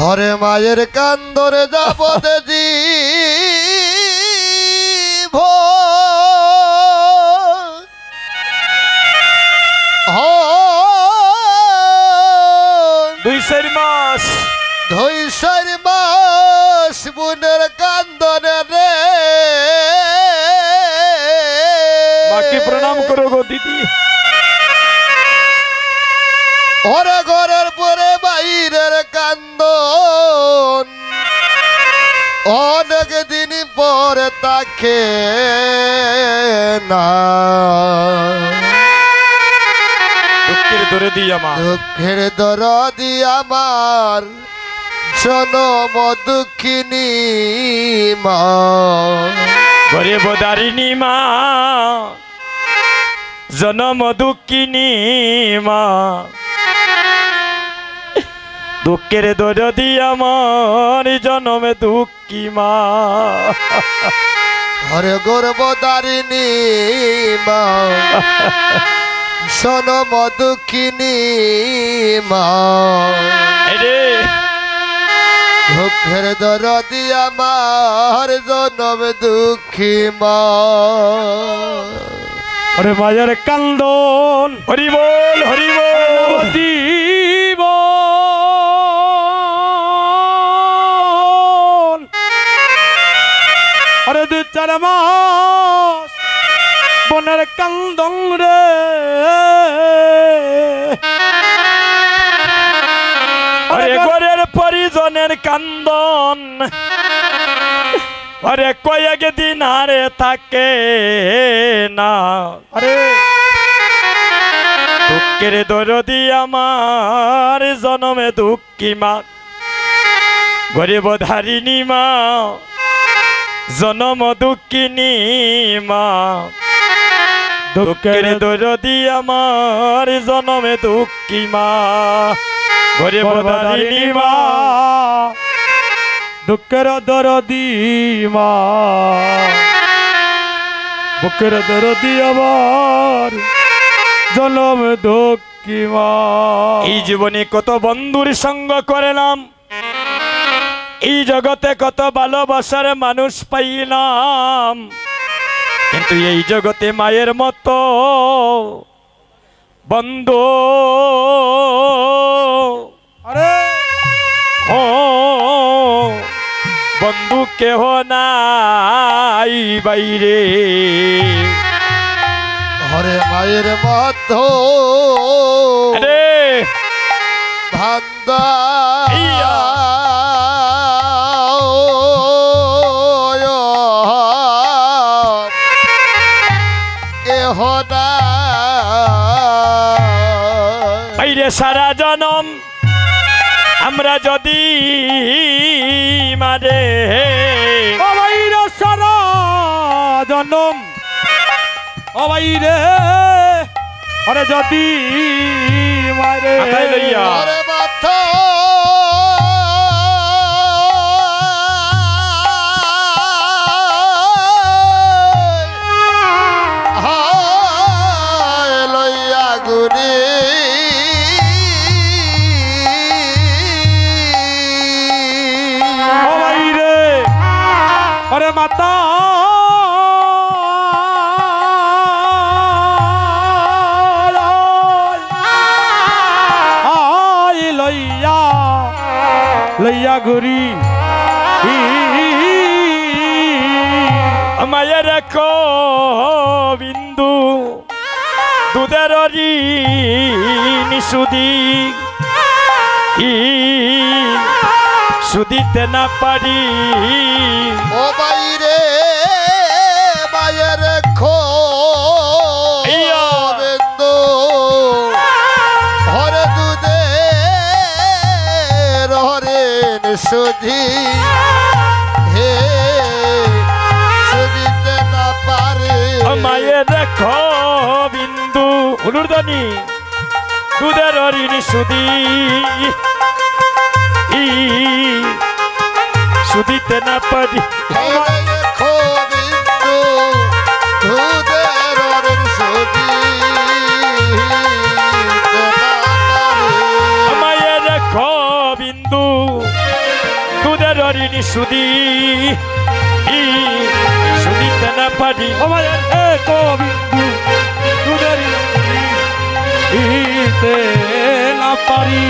হরে মায়ের কান্দরে যাব জীব দুই চার মাস বুনের কান্দনে রে মাকে প্রণাম করো গো দিদি। ওরে ঘরের পরে বাইরের কান্দন অনেক দিন পরে তাকে না দুঃখের দরে দি আমার দুঃখের দরদি আমার জনম দুঃখিনী মা ঘরে বদারিনী মা জনম দুঃখিনী মা দুঃখের দরদি আমার জনমে দুঃখী মা হরে গর্বদারিণী মা জনম দুঃখিনী মা রে দুঃখের দরদি আমার জনম দুঃখী মা ওরে মায়ের কান্দন হরি বল দিব আরে দু চার মাস বনের কান্দন রে আরে ঘরের পরিজনের কান্দন আরে কয়েক দিন আরে থাকে না আরে দুঃখের দরদি আমার জনমে দুঃখী মা গরিব ধারিণী মা জনম দুঃখিনী মা দুঃখের দরদি আমার জনমে দুঃখী মা গরিব ধারিণী মা দুঃখের দরদি মা বুকের দরদি আমার জনম দুঃখী মা। এই জীবনে কত বন্ধুর সঙ্গ করলাম, এই জগতে কত ভালোবাসার মানুষ পাইলাম, কিন্তু এই জগতে মায়ের মতো বন্ধু আরে ও বন্ধু কেহ নাই বাইরে। হরে মায়ের মতো আরে ভান্দা কেহ বাইরে সারা জনম আমরা যদি মারে বাইরে সারা জনম ও বাইরে আরে যদি মারে হরে মাথা লইয়া গুনি আরে মাতা লইয়া লইয়া ঘুরি মায়ের রাখো বিন্দু দুধের নিশুদি সুদিতে না পারি ও বাইরে মায়ের খোবেন্দু হরে দুধে হরে সুধি হে সুদিতে না পারে মায়ের রেখো বিন্দু উলুরদানি দুধের ঋণী সুদি সুদিতে না পারি খোবিন্দু দুধের সুধি মায়ের রেখো বিন্দু সুদের ঋণ সুদি সুদিতে না পারি আমার গোবিন্দু সুদের না পারি